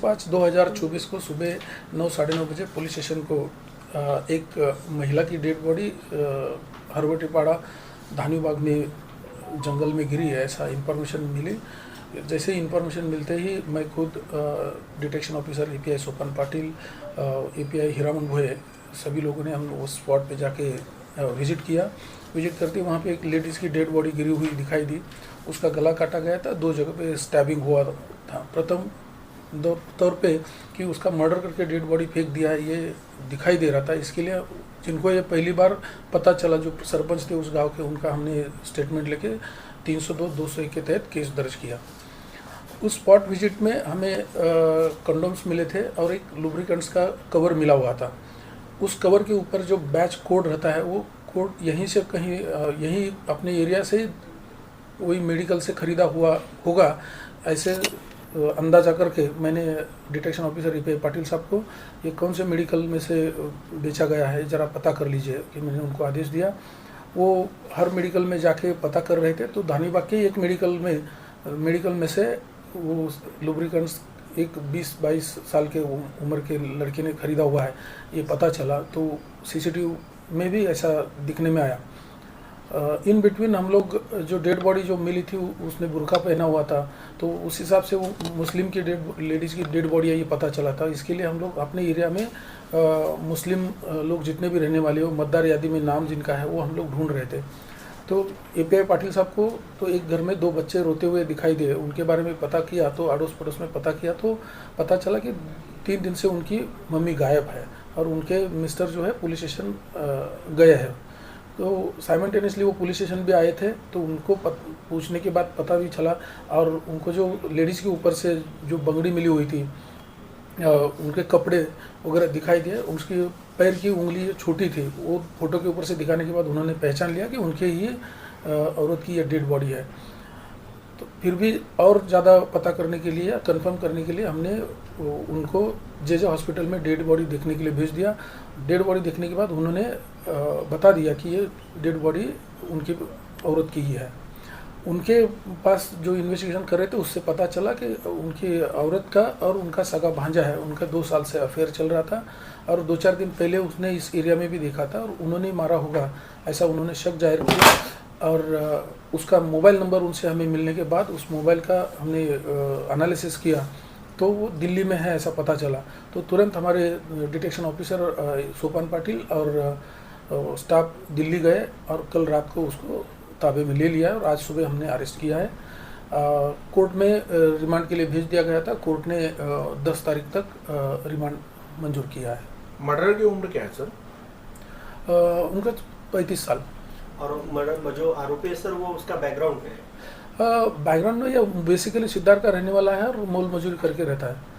22/5/2024 को सुबह 9 साढ़े 9 बजे पुलिस स्टेशन को एक महिला की डेड बॉडी हरवटीपाड़ा धानीबाग में जंगल में गिरी है, ऐसा इंफॉर्मेशन मिली। जैसे ही इंफॉर्मेशन मिलते ही मैं खुद डिटेक्शन ऑफिसर एपीआई सोपान पाटिल, एपीआई हीरामन भोये, सभी लोगों ने हम उस स्पॉट पे जाके विजिट किया। विजिट करते वहाँ पे एक लेडीज़ की डेड बॉडी गिरी हुई दिखाई दी। उसका गला काटा गया था, 2 जगह पे स्टैबिंग हुआ था। प्रथम तौर पे कि उसका मर्डर करके डेड बॉडी फेंक दिया है ये दिखाई दे रहा था। इसके लिए जिनको ये पहली बार पता चला, जो सरपंच थे उस गांव के, उनका हमने स्टेटमेंट लेके 302/201 के तहत केस दर्ज किया। उस स्पॉट विजिट में हमें कंडोम्स मिले थे और एक लुब्रिकेंट्स का कवर मिला हुआ था। उस कवर के ऊपर जो बैच कोड रहता है वो कोड यहीं से कहीं यहीं अपने एरिया से वही मेडिकल से ख़रीदा हुआ होगा, ऐसे अंदाजा करके मैंने डिटेक्शन ऑफिसर एपीआई पाटिल साहब को ये कौन से मेडिकल में से बेचा गया है ज़रा पता कर लीजिए कि मैंने उनको आदेश दिया। वो हर मेडिकल में जाके पता कर रहे थे, तो धानीबाग के एक मेडिकल में से वो लुब्रिकेंट्स एक 20-22 साल के उम्र के लड़के ने ख़रीदा हुआ है ये पता चला। तो सीसीटीवी में भी ऐसा दिखने में आया। इन बिटवीन हम लोग जो डेड बॉडी जो मिली थी उसने बुर्का पहना हुआ था, तो उस हिसाब से वो मुस्लिम की लेडीज़ की डेड बॉडी है ये पता चला था। इसके लिए हम लोग अपने एरिया में मुस्लिम लोग जितने भी रहने वाले हो, मतदार यादी में नाम जिनका है वो हम लोग ढूंढ रहे थे। तो एपीआई पाटिल साहब को तो एक घर में 2 बच्चे रोते हुए दिखाई दिए। उनके बारे में पता किया तो अड़ोस पड़ोस में पता किया तो पता चला कि 3 दिन से उनकी मम्मी गायब है और उनके मिस्टर जो है पुलिस स्टेशन गए हैं। तो साइमल्टेनियसली वो पुलिस स्टेशन भी आए थे, तो उनको पूछने के बाद पता भी चला। और उनको जो लेडीज़ के ऊपर से जो बंगड़ी मिली हुई थी, उनके कपड़े वगैरह दिखाई दिए। उसकी पैर की उंगली छोटी थी, वो फोटो के ऊपर से दिखाने के बाद उन्होंने पहचान लिया कि उनके ही औरत की ये डेड बॉडी है। तो फिर भी और ज़्यादा पता करने के लिए, कंफर्म करने के लिए हमने उनको जे हॉस्पिटल में डेड बॉडी देखने के लिए भेज दिया। डेड बॉडी देखने के बाद उन्होंने बता दिया कि ये डेड बॉडी उनकी औरत की ही है। उनके पास जो इन्वेस्टिगेशन कर रहे थे उससे पता चला कि उनकी औरत का और उनका सगा भांजा है, उनका 2 साल से अफेयर चल रहा था और 2-4 दिन पहले उसने इस एरिया में भी देखा था और उन्होंने मारा होगा, ऐसा उन्होंने शक जाहिर किया। और उसका मोबाइल नंबर उनसे हमें मिलने के बाद उस मोबाइल का हमने एनालिसिस किया तो वो दिल्ली में है ऐसा पता चला। तो तुरंत हमारे डिटेक्शन ऑफिसर सोपान पाटिल और स्टाफ दिल्ली गए और कल रात को उसको ताबे में ले लिया और आज सुबह हमने अरेस्ट किया है। कोर्ट में रिमांड के लिए भेज दिया गया था। कोर्ट ने 10 तारीख तक रिमांड मंजूर किया है। मर्डर की उम्र क्या है सर? उनका 35 साल। और मर्डर जो आरोपी है सर वो उसका बैकग्राउंड क्या है? बैकग्राउंड में या बेसिकली सिद्धार्थ का रहने वाला है और मोल मजूरी करके रहता है।